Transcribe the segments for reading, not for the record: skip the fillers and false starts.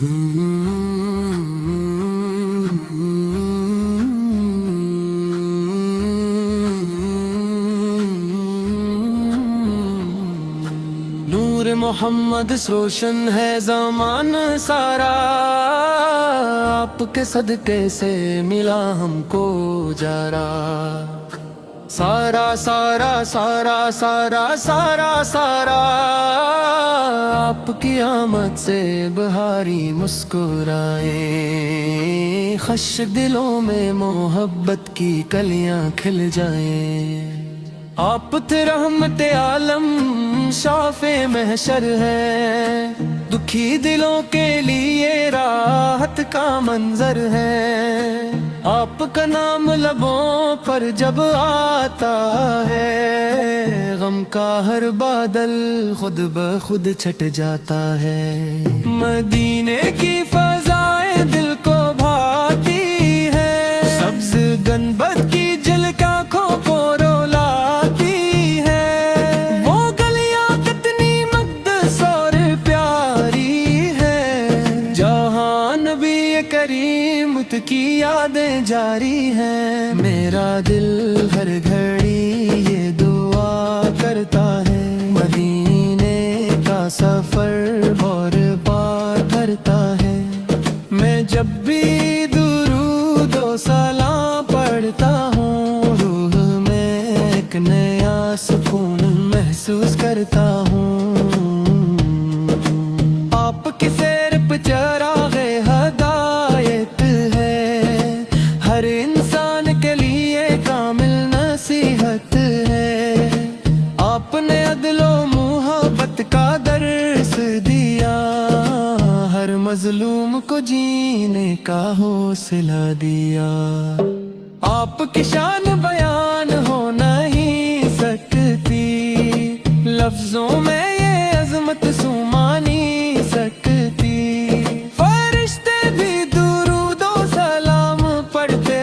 نور محمد روشن ہے زمانہ سارا، آپ کے صدقے سے ملا ہم کو جارا۔ سارا سارا سارا سارا سارا سارا آپ کی آمد سے بہاری مسکرائے، خش دلوں میں محبت کی کلیاں کھل جائیں۔ آپ تھے رحمت عالم، شافع محشر ہے، دکھی دلوں کے لیے راحت کا منظر ہے۔ آپ کا نام لبوں پر جب آتا ہے، غم کا ہر بادل خود بخود چھٹ جاتا ہے۔ مدینے کی فضائیں دل کو بھاتی ہے، سبز گنبد کی جھلک آنکھوں کو رولاتی ہے۔ وہ گلیاں کتنی مقدس اور پیاری ہے، جہاں نبی کریم کی یادیں جاری ہیں۔ میرا دل ہر گھڑی یہ دعا کرتا ہے، مدینے کا سفر اور بار کرتا ہے۔ میں جب بھی درود و سلام پڑھتا ہوں، روح میں ایک نیا سکون محسوس کرتا ہوں۔ آپ کی سیر پہ چراغ ہدایت ہے، ہر انسان کے لیے کامل نصیحت ہے۔ آپ نے عدل و محبت کا درس دیا، ہر مظلوم کو جینے کا حوصلہ دیا۔ آپ کی شان بیان ہو نہیں سکتی، لفظوں میں یہ عظمت سما نہیں سکتی۔ فرشتے بھی درود و سلام پڑھتے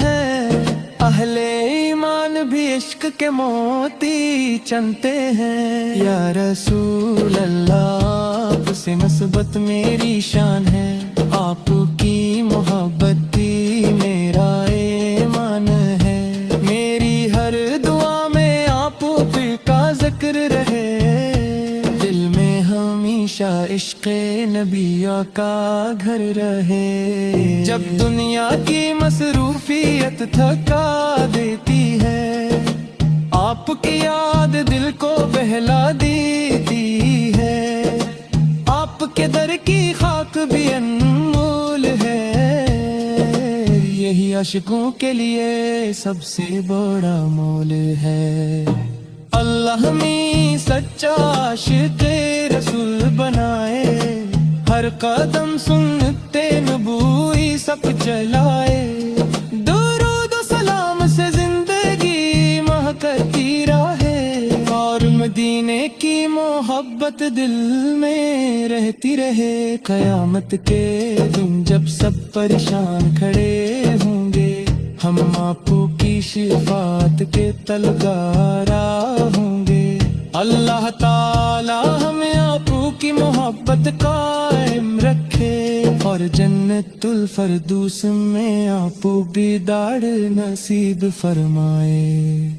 ہیں، اہل ایمان بھی عشق کے موتی چنتے ہیں۔ یا رسول اللہ، آپ سے نسبت میری شان ہے، آپ کی محبت ہی میرا ایمان ہے۔ میری ہر دعا میں آپ کا ذکر رہے، دل میں ہمیشہ عشق نبی کا گھر رہے۔ جب دنیا کی مصروفیت تھکا دیتی ہے، آپ کی یاد دل کو بہلا دیتی ہے۔ آپ کے در کی خاک بھی انمول ہے، یہی عاشقوں کے لیے سب سے بڑا مول ہے۔ اللہ ہمیں سچا عاشق رسول بنائے، ہر قدم سنتے نبوی سب چلائے۔ درود و سلام سے زندگی مہکتی رہے، اور مدینے کی محبت دل میں رہتی رہے۔ قیامت کے دن جب سب پریشان کھڑے ہوں گے، ہم آپ کی شفاعت کے طلبگار ہوں گے۔ اللہ تعالی ہمیں آپ کی محبت قائم رکھے، اور جنت الفردوس میں آپ بھی داڑ نصیب فرمائے۔